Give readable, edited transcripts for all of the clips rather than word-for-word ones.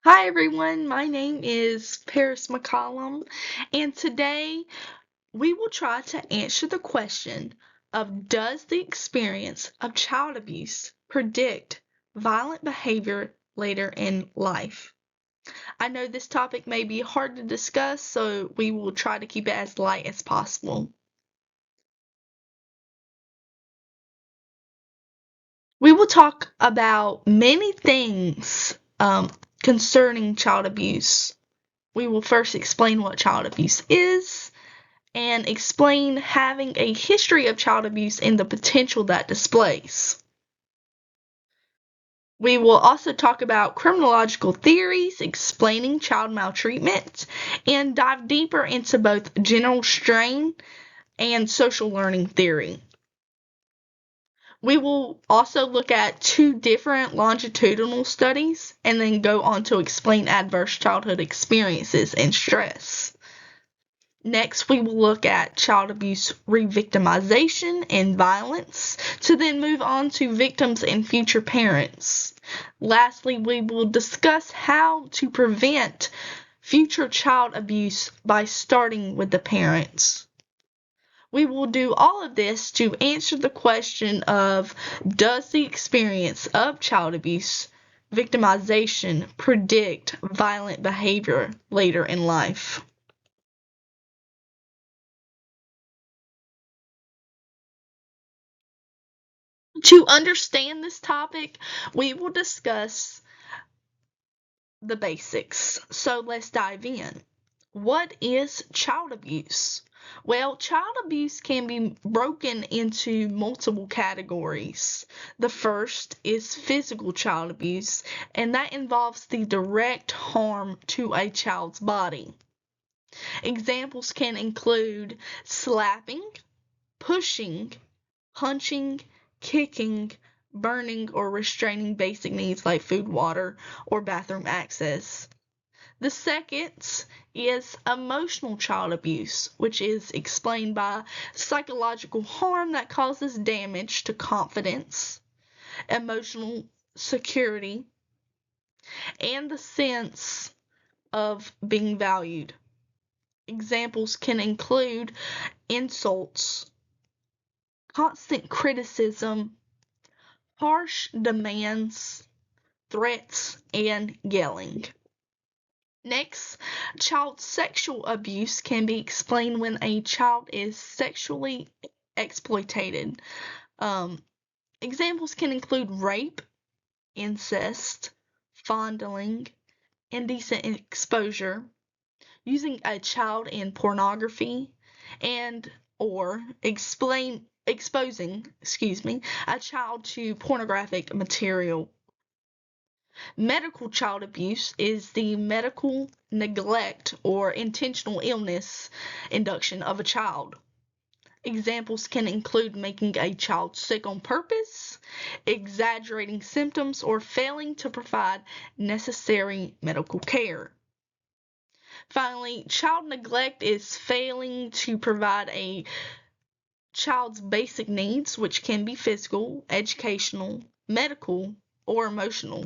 Hi everyone, my name is Paris McCollum, and today we will try to answer the question of does the experience of child abuse predict violent behavior later in life? I know this topic may be hard to discuss, so we will try to keep it as light as possible. We will talk about many things concerning child abuse. We will first explain what child abuse is and explain having a history of child abuse and the potential that displays. We will also talk about criminological theories explaining child maltreatment and dive deeper into both general strain and social learning theory. We will also look at two different longitudinal studies and then go on to explain adverse childhood experiences and stress. Next, we will look at child abuse revictimization and violence, to then move on to victims and future parents. Lastly, we will discuss how to prevent future child abuse by starting with the parents. We will do all of this to answer the question of does the experience of child abuse victimization predict violent behavior later in life? To understand this topic, we will discuss the basics. So let's dive in. What is child abuse? Well, child abuse can be broken into multiple categories. The first is physical child abuse, and that involves the direct harm to a child's body. Examples can include slapping, pushing, punching, kicking, burning, or restraining basic needs like food, water, or bathroom access. The second is emotional child abuse, which is explained by psychological harm that causes damage to confidence, emotional security, and the sense of being valued. Examples can include insults, constant criticism, harsh demands, threats, and yelling. Next, child sexual abuse can be explained when a child is sexually exploited. Um, Examples can include rape, incest, fondling, indecent exposure, using a child in pornography, and or exposing a child to pornographic material. Medical child abuse is the medical neglect or intentional illness induction of a child. Examples can include making a child sick on purpose, exaggerating symptoms, or failing to provide necessary medical care. Finally, child neglect is failing to provide a child's basic needs, which can be physical, educational, medical, or emotional.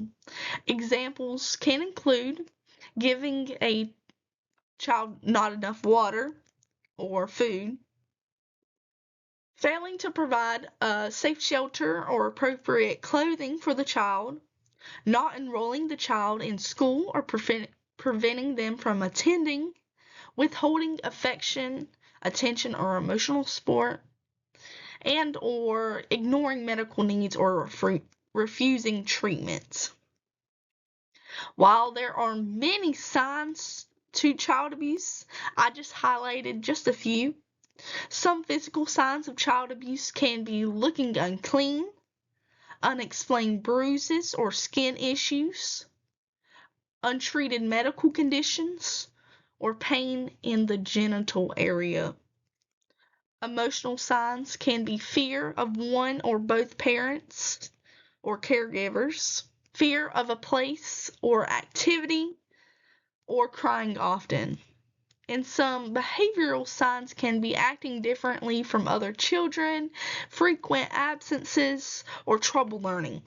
Examples can include giving a child not enough water or food, failing to provide a safe shelter or appropriate clothing for the child, not enrolling the child in school or preventing them from attending, withholding affection, attention, or emotional support, and or ignoring medical needs or refusing treatment. While there are many signs to child abuse, I just highlighted just a few. Some physical signs of child abuse can be looking unclean, unexplained bruises or skin issues, untreated medical conditions, or pain in the genital area. Emotional signs can be fear of one or both parents or caregivers, fear of a place or activity, or crying often. And some behavioral signs can be acting differently from other children, frequent absences, or trouble learning.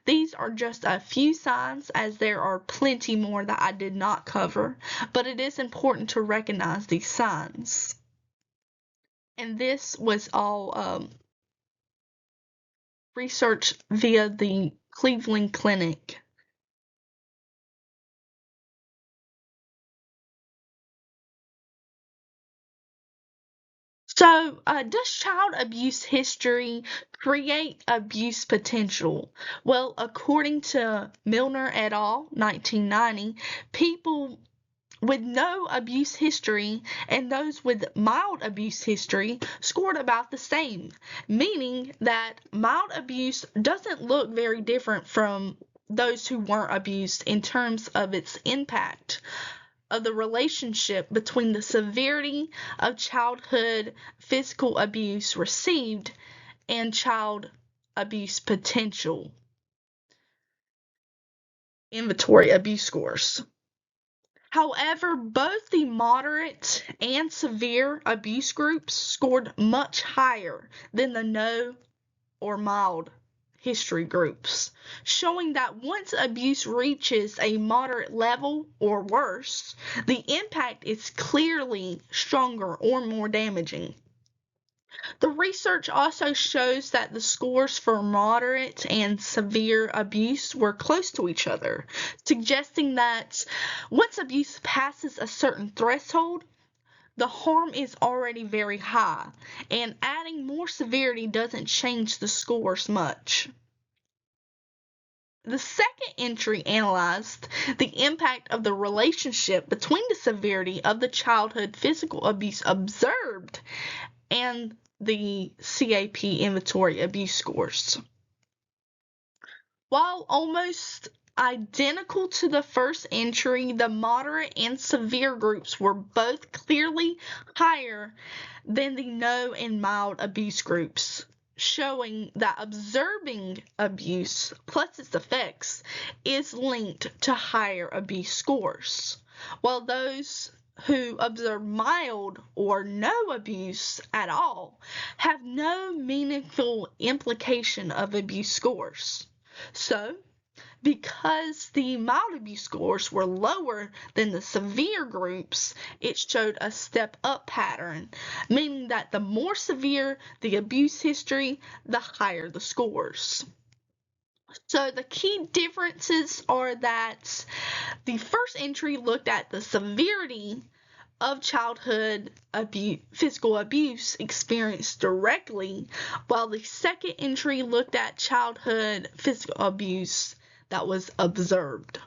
These are just a few signs, as there are plenty more that I did not cover, but it is important to recognize these signs. And this was all research via the Cleveland Clinic. So, does child abuse history create abuse potential? Well, according to Milner et al., 1990, people with no abuse history and those with mild abuse history scored about the same, meaning that mild abuse doesn't look very different from those who weren't abused in terms of its impact of the relationship between the severity of childhood physical abuse received and child abuse potential. Inventory abuse scores. However, both the moderate and severe abuse groups scored much higher than the no or mild history groups, showing that once abuse reaches a moderate level or worse, the impact is clearly stronger or more damaging. The research also shows that the scores for moderate and severe abuse were close to each other, suggesting that once abuse passes a certain threshold, the harm is already very high, and adding more severity doesn't change the scores much. The second entry analyzed the impact of the relationship between the severity of the childhood physical abuse observed and the CAP inventory abuse scores. While almost identical to the first entry, the moderate and severe groups were both clearly higher than the no and mild abuse groups, showing that observing abuse plus its effects is linked to higher abuse scores, while those who observe mild or no abuse at all have no meaningful implication of abuse scores. So, because the mild abuse scores were lower than the severe groups, it showed a step up pattern, meaning that the more severe the abuse history, the higher the scores. So the key differences are that the first entry looked at the severity of childhood physical abuse experienced directly, while the second entry looked at childhood physical abuse that was observed.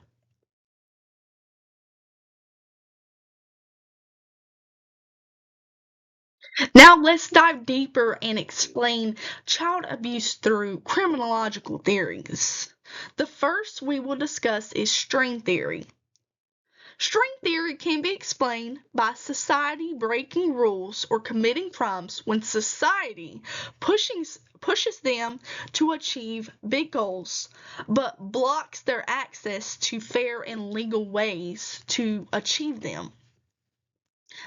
Now let's dive deeper and explain child abuse through criminological theories. The first we will discuss is string theory. String theory can be explained by society breaking rules or committing crimes when society pushes them to achieve big goals, but blocks their access to fair and legal ways to achieve them.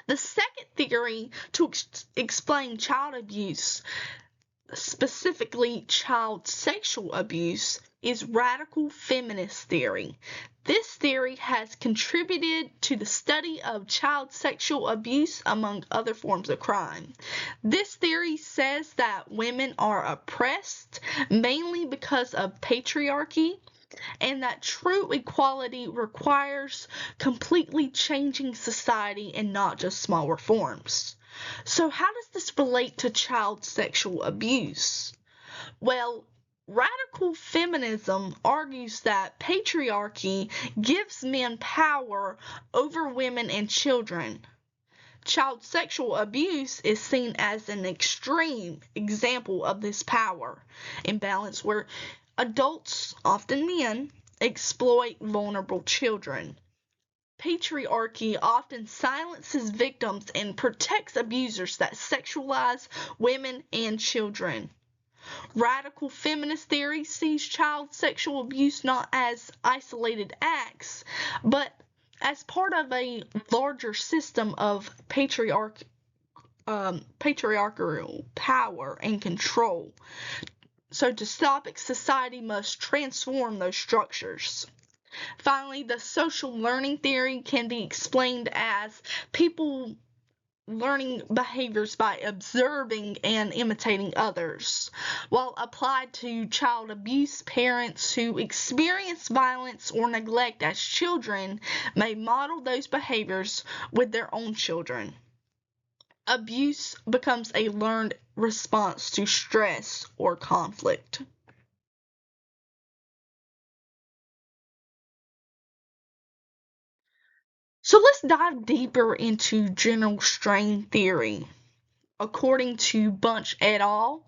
The second theory to explain child abuse, specifically child sexual abuse, is radical feminist theory. This theory has contributed to the study of child sexual abuse among other forms of crime. This theory says that women are oppressed mainly because of patriarchy, and that true equality requires completely changing society and not just small reforms. So, how does this relate to child sexual abuse? Well, radical feminism argues that patriarchy gives men power over women and children. Child sexual abuse is seen as an extreme example of this power imbalance where adults, often men, exploit vulnerable children. Patriarchy often silences victims and protects abusers that sexualize women and children. Radical feminist theory sees child sexual abuse not as isolated acts, but as part of a larger system of patriarchal power and control. So to stop it, society must transform those structures. Finally, the social learning theory can be explained as people learning behaviors by observing and imitating others. While applied to child abuse, parents who experience violence or neglect as children may model those behaviors with their own children. Abuse becomes a learned response to stress or conflict. So let's dive deeper into general strain theory. According to Bunch et al.,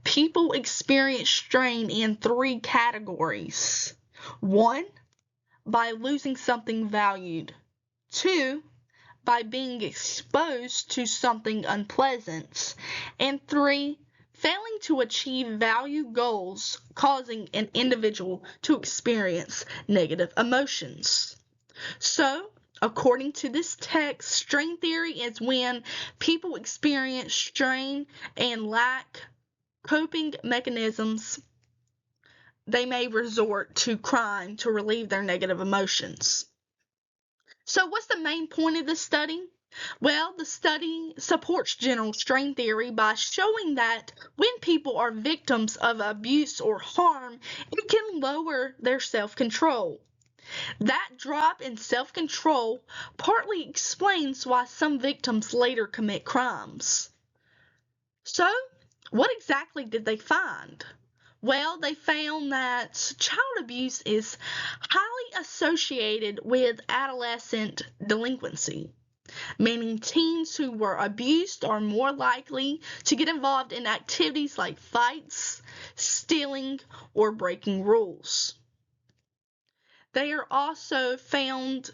people experience strain in three categories. 1. By losing something valued. 2. By being exposed to something unpleasant. And 3. Failing to achieve value goals, causing an individual to experience negative emotions. So, according to this text, strain theory is when people experience strain and lack coping mechanisms. They may resort to crime to relieve their negative emotions. So, what's the main point of this study? Well, the study supports general strain theory by showing that when people are victims of abuse or harm, it can lower their self-control. That drop in self-control partly explains why some victims later commit crimes. So, what exactly did they find? Well, they found that child abuse is highly associated with adolescent delinquency, meaning teens who were abused are more likely to get involved in activities like fights, stealing, or breaking rules. They are also found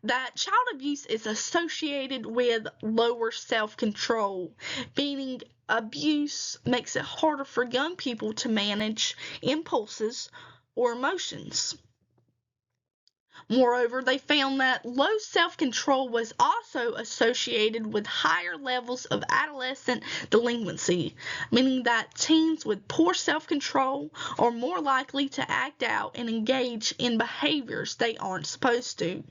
that child abuse is associated with lower self-control, meaning abuse makes it harder for young people to manage impulses or emotions. Moreover, they found that low self-control was also associated with higher levels of adolescent delinquency, meaning that teens with poor self-control are more likely to act out and engage in behaviors they aren't supposed to.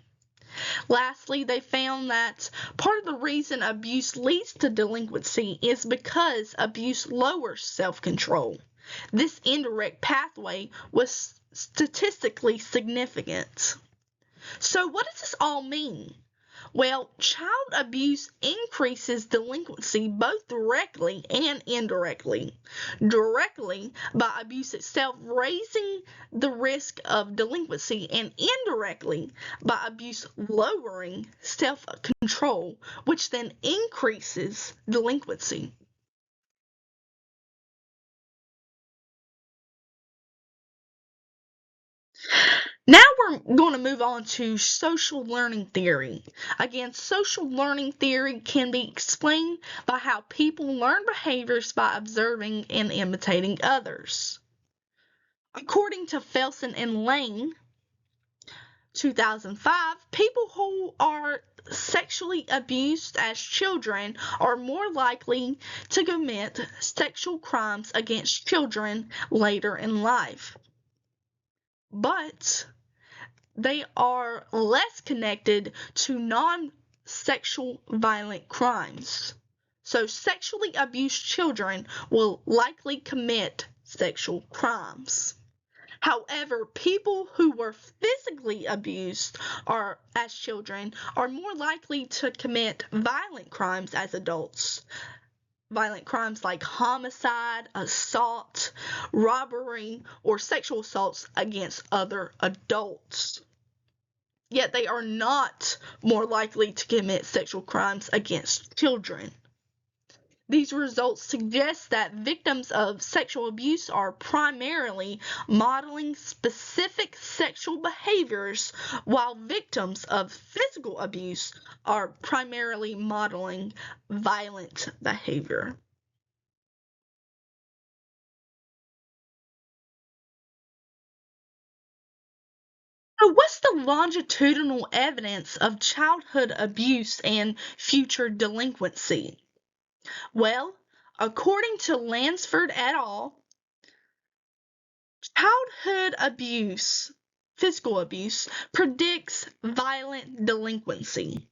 Lastly, they found that part of the reason abuse leads to delinquency is because abuse lowers self-control. This indirect pathway was statistically significant. So what does this all mean? Well, child abuse increases delinquency both directly and indirectly. Directly, by abuse itself raising the risk of delinquency, and indirectly, by abuse lowering self-control, which then increases delinquency. Now we're going to move on to social learning theory. Again, social learning theory can be explained by how people learn behaviors by observing and imitating others. According to Felsen and Lane, 2005, people who are sexually abused as children are more likely to commit sexual crimes against children later in life. But they are less connected to non-sexual violent crimes. So sexually abused children will likely commit sexual crimes. However, people who were physically abused as children are more likely to commit violent crimes as adults. Violent crimes like homicide, assault, robbery, or sexual assaults against other adults. Yet they are not more likely to commit sexual crimes against children. These results suggest that victims of sexual abuse are primarily modeling specific sexual behaviors, while victims of physical abuse are primarily modeling violent behavior. So what's the longitudinal evidence of childhood abuse and future delinquency? Well, according to Lansford et al., Childhood abuse, physical abuse, predicts violent delinquency,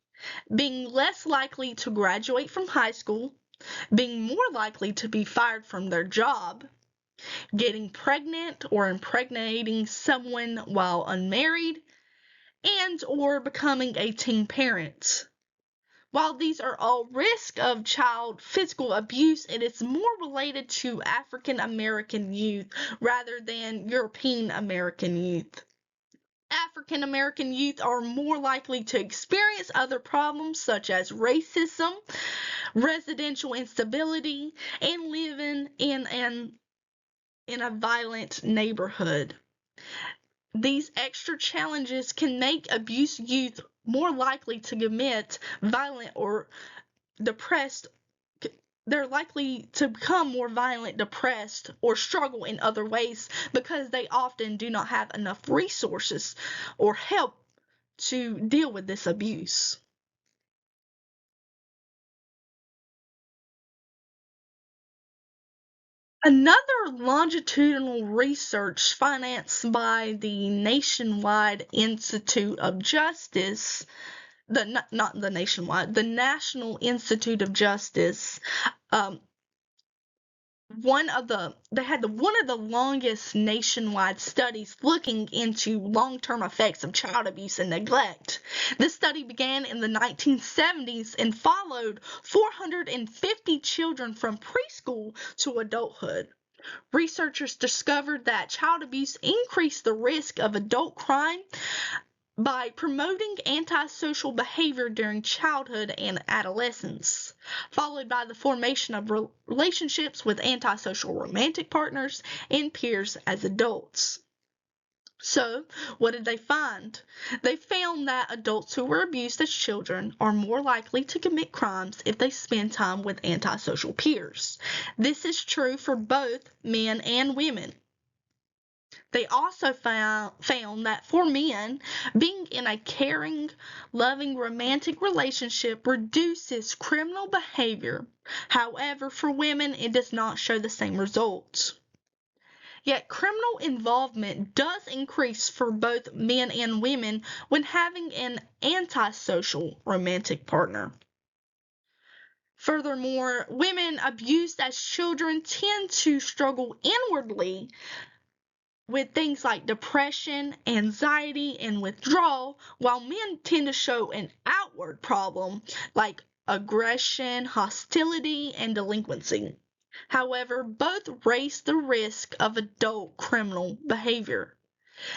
being less likely to graduate from high school, being more likely to be fired from their job, getting pregnant or impregnating someone while unmarried, and or becoming a teen parent. While these are all risks of child physical abuse, it is more related to African American youth rather than European American youth. African American youth are more likely to experience other problems such as racism, residential instability, and living in a violent neighborhood. These extra challenges can make abused youth more likely to commit violent or depressed. They're likely to become more violent, depressed, or struggle in other ways because they often do not have enough resources or help to deal with this abuse. Another longitudinal research financed by the Nationwide Institute of Justice, not the nationwide, the National Institute of Justice, one of the longest nationwide studies looking into long-term effects of child abuse and neglect. This study began in the 1970s and followed 450 children from preschool to adulthood. Researchers discovered that child abuse increased the risk of adult crime by promoting antisocial behavior during childhood and adolescence, followed by the formation of relationships with antisocial romantic partners and peers as adults. So, what did they find? They found that adults who were abused as children are more likely to commit crimes if they spend time with antisocial peers. This is true for both men and women. They also found that for men, being in a caring, loving, romantic relationship reduces criminal behavior. However, for women, it does not show the same results. Yet criminal involvement does increase for both men and women when having an antisocial romantic partner. Furthermore, women abused as children tend to struggle inwardly with things like depression, anxiety, and withdrawal, while men tend to show an outward problem like aggression, hostility, and delinquency. However, both raise the risk of adult criminal behavior.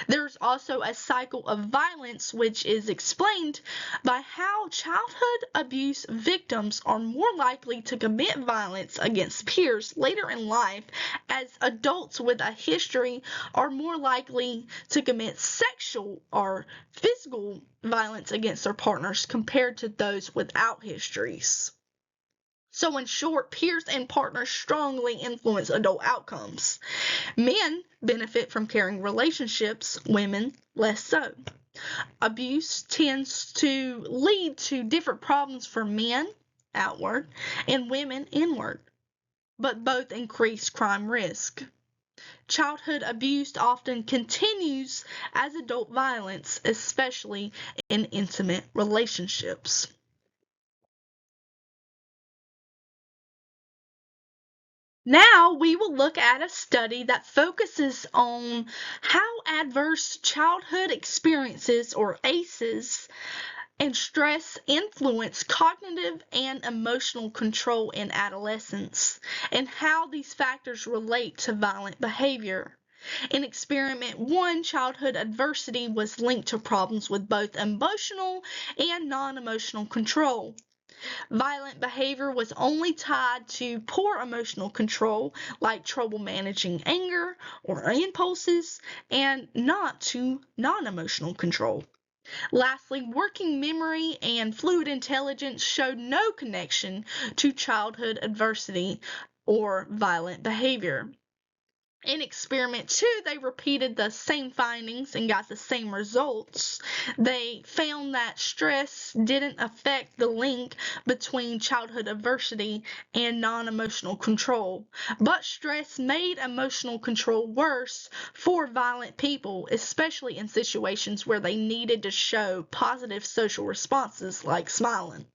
There's also a cycle of violence which is explained by how childhood abuse victims are more likely to commit violence against peers later in life, as adults with a history are more likely to commit sexual or physical violence against their partners compared to those without histories. So in short, peers and partners strongly influence adult outcomes. Men benefit from caring relationships, women less so. Abuse tends to lead to different problems for men, outward, and women, inward, but both increase crime risk. Childhood abuse often continues as adult violence, especially in intimate relationships. Now we will look at a study that focuses on how adverse childhood experiences, or ACEs, and stress influence cognitive and emotional control in adolescence, and how these factors relate to violent behavior. In experiment 1, childhood adversity was linked to problems with both emotional and non-emotional control. Violent behavior was only tied to poor emotional control, like trouble managing anger or impulses, and not to non-emotional control. Lastly, working memory and fluid intelligence showed no connection to childhood adversity or violent behavior. In experiment 2, they repeated the same findings and got the same results. They found that stress didn't affect the link between childhood adversity and non-emotional control, but stress made emotional control worse for violent people, especially in situations where they needed to show positive social responses like smiling.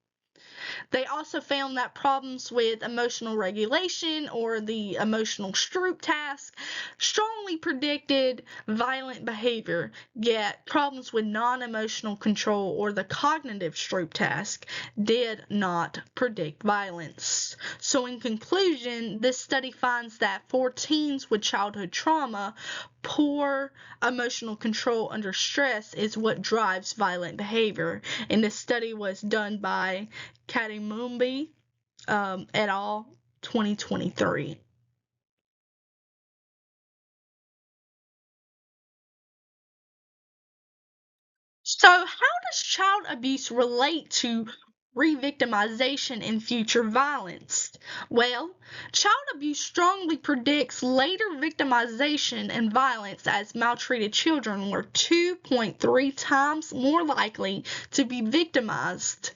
They also found that problems with emotional regulation, or the emotional Stroop task, strongly predicted violent behavior, yet problems with non-emotional control, or the cognitive Stroop task, did not predict violence. So in conclusion, this study finds that for teens with childhood trauma, poor emotional control under stress is what drives violent behavior. And this study was done by Kadimumbi et al. 2023. So, how does child abuse relate to re-victimization and future violence? Well, child abuse strongly predicts later victimization and violence, as maltreated children were 2.3 times more likely to be victimized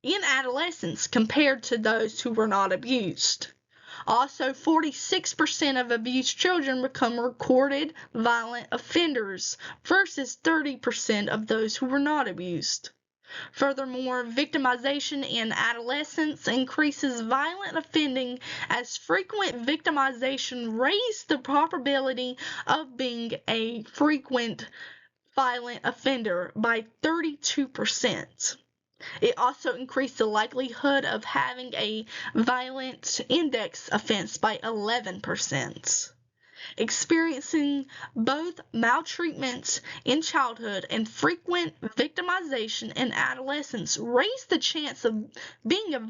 in adolescence compared to those who were not abused. Also, 46% of abused children become recorded violent offenders versus 30% of those who were not abused. Furthermore, victimization in adolescence increases violent offending, as frequent victimization raises the probability of being a frequent violent offender by 32%. It also increased the likelihood of having a violent index offense by 11%. Experiencing both maltreatment in childhood and frequent victimization in adolescence raise the chance of being a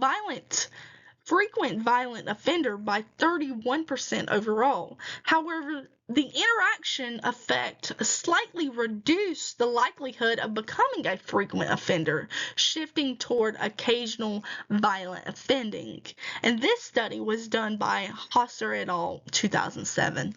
frequent violent offender by 31% overall. However, the interaction effect slightly reduced the likelihood of becoming a frequent offender, shifting toward occasional violent offending. And this study was done by Hosser et al. 2007.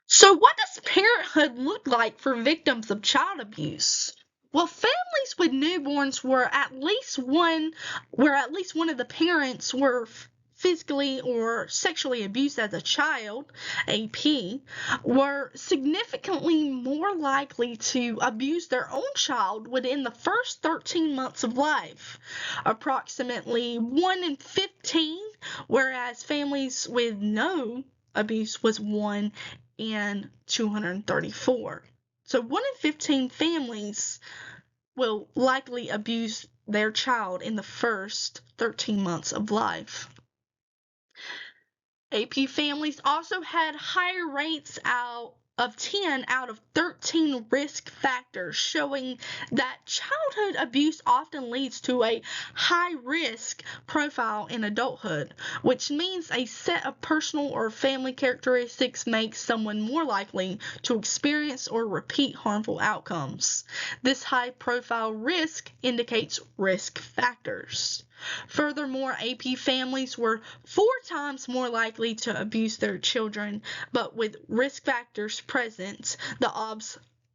So, what does parenthood look like for victims of child abuse? Well, families with newborns where at least one of the parents were physically or sexually abused as a child, AP, were significantly more likely to abuse their own child within the first 13 months of life. Approximately 1 in 15, whereas families with no abuse was 1 in 234. So 1 in 15 families will likely abuse their child in the first 13 months of life. AP families also had higher rates of 10 out of 13 risk factors, showing that childhood abuse often leads to a high risk profile in adulthood, which means a set of personal or family characteristics makes someone more likely to experience or repeat harmful outcomes. This high profile risk indicates risk factors. Furthermore, AP families were 4 times more likely to abuse their children, but with risk factors present, the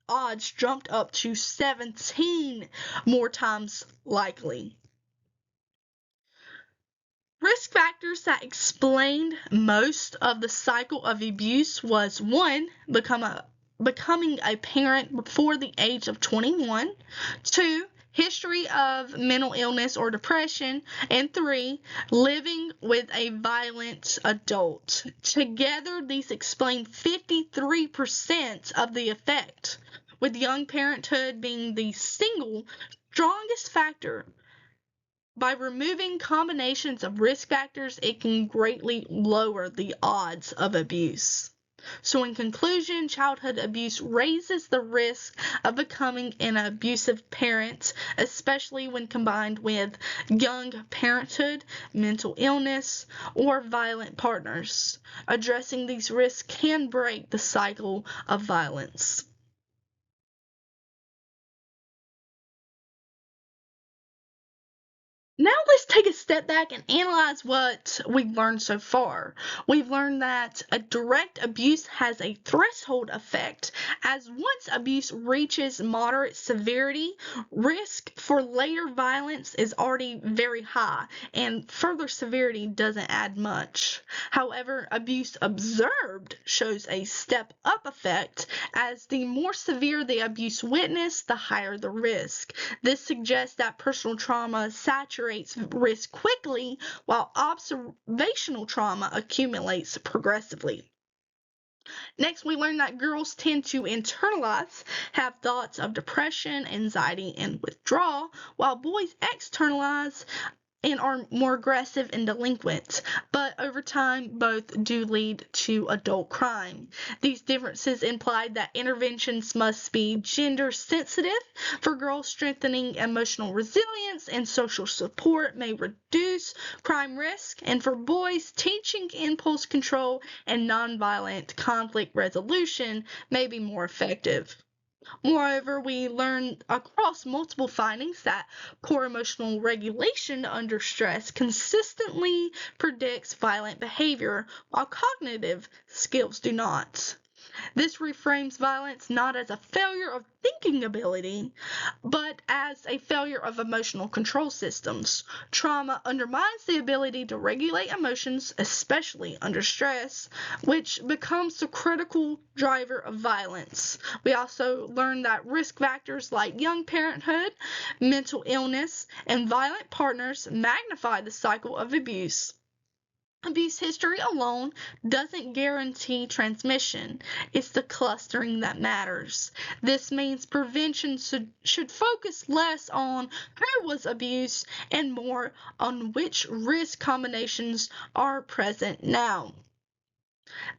odds jumped up to 17 more times likely. Risk factors that explained most of the cycle of abuse was 1, becoming a parent before the age of 21, 2, history of mental illness or depression, and 3, living with a violent adult. Together, these explain 53% of the effect, with young parenthood being the single strongest factor. By removing combinations of risk factors, it can greatly lower the odds of abuse. So in conclusion, childhood abuse raises the risk of becoming an abusive parent, especially when combined with young parenthood, mental illness, or violent partners. Addressing these risks can break the cycle of violence. Now let's take a step back and analyze what we've learned so far. We've learned that a direct abuse has a threshold effect, as once abuse reaches moderate severity, risk for later violence is already very high, and further severity doesn't add much. However, abuse observed shows a step-up effect, as the more severe the abuse witnessed, the higher the risk. This suggests that personal trauma saturates risk quickly, while observational trauma accumulates progressively. Next, we learn that girls tend to internalize, have thoughts of depression, anxiety, and withdrawal, while boys externalize and are more aggressive and delinquent, but over time both do lead to adult crime. These differences imply that interventions must be gender sensitive. For girls, strengthening emotional resilience and social support may reduce crime risk, and for boys, teaching impulse control and nonviolent conflict resolution may be more effective. Moreover, we learned across multiple findings that poor emotional regulation under stress consistently predicts violent behavior, while cognitive skills do not. This reframes violence not as a failure of thinking ability, but as a failure of emotional control systems. Trauma undermines the ability to regulate emotions, especially under stress, which becomes the critical driver of violence. We also learned that risk factors like young parenthood, mental illness, and violent partners magnify the cycle of abuse. Abuse history alone doesn't guarantee transmission. It's the clustering that matters. This means prevention should focus less on who was abused and more on which risk combinations are present now.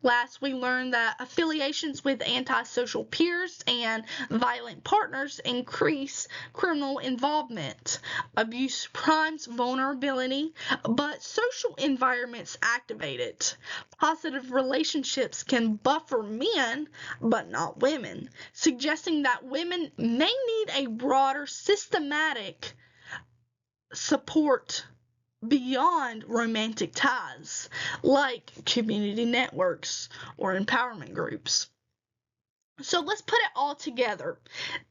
Last, we learned that affiliations with antisocial peers and violent partners increase criminal involvement. Abuse primes vulnerability, but social environments activate it. Positive relationships can buffer men, but not women, suggesting that women may need a broader systematic support beyond romantic ties, like community networks or empowerment groups. So let's put it all together.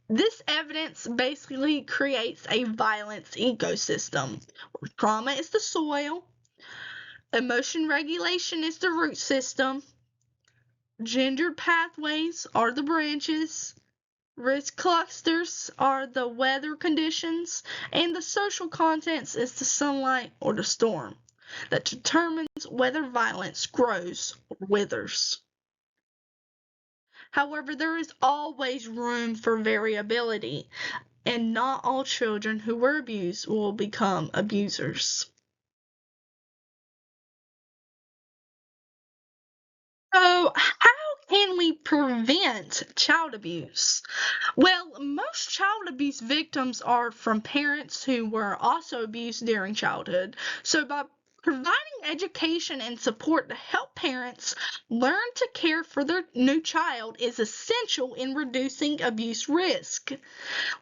This evidence basically creates a violence ecosystem where trauma is the soil, emotion regulation is the root system, gendered pathways are the branches, risk clusters are the weather conditions, and the social contents is the sunlight or the storm that determines whether violence grows or withers. However, there is always room for variability, and not all children who were abused will become abusers. So, how can we prevent child abuse? Well, most child abuse victims are from parents who were also abused during childhood. So, by providing education and support to help parents learn to care for their new child is essential in reducing abuse risk.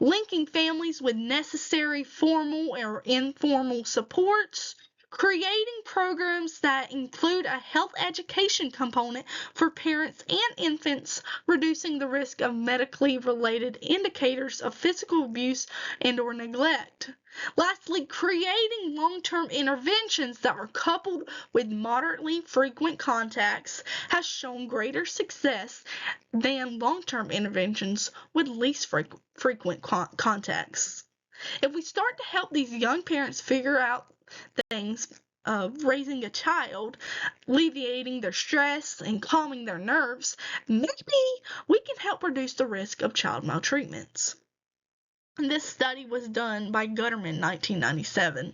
Linking families with necessary formal or informal supports, creating programs that include a health education component for parents and infants, reducing the risk of medically related indicators of physical abuse and or neglect. Lastly, creating long-term interventions that are coupled with moderately frequent contacts has shown greater success than long-term interventions with least frequent contacts. If we start to help these young parents figure out things of raising a child, alleviating their stress and calming their nerves, maybe we can help reduce the risk of child maltreatments. This study was done by Gutterman in 1997.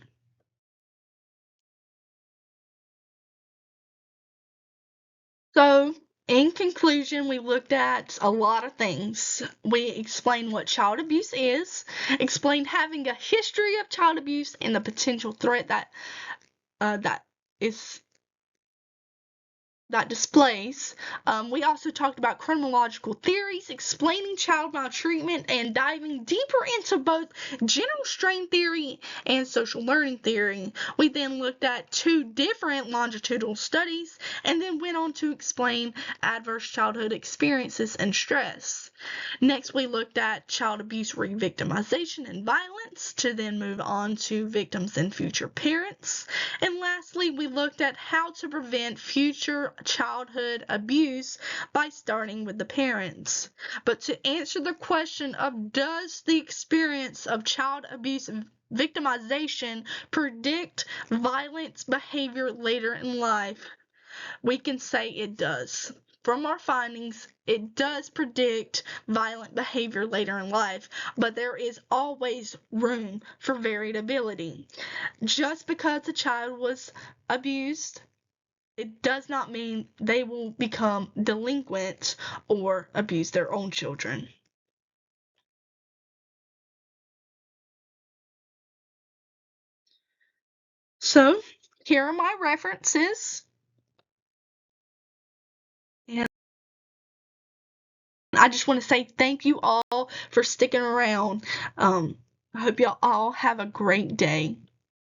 So, in conclusion, we looked at a lot of things. We explained what child abuse is, explained having a history of child abuse and the potential threat that is that displays. We also talked about chronological theories, explaining child maltreatment, and diving deeper into both general strain theory and social learning theory. We then looked at 2 different longitudinal studies and then went on to explain adverse childhood experiences and stress. Next, we looked at child abuse re-victimization and violence to then move on to victims and future parents. And lastly, we looked at how to prevent future childhood abuse by starting with the parents. But to answer the question of does the experience of child abuse victimization predict violent behavior later in life, we can say it does. From our findings, it does predict violent behavior later in life, but there is always room for variability. Just because a child was abused, it does not mean they will become delinquent or abuse their own children. So, here are my references. And I just want to say thank you all for sticking around. I hope y'all all have a great day.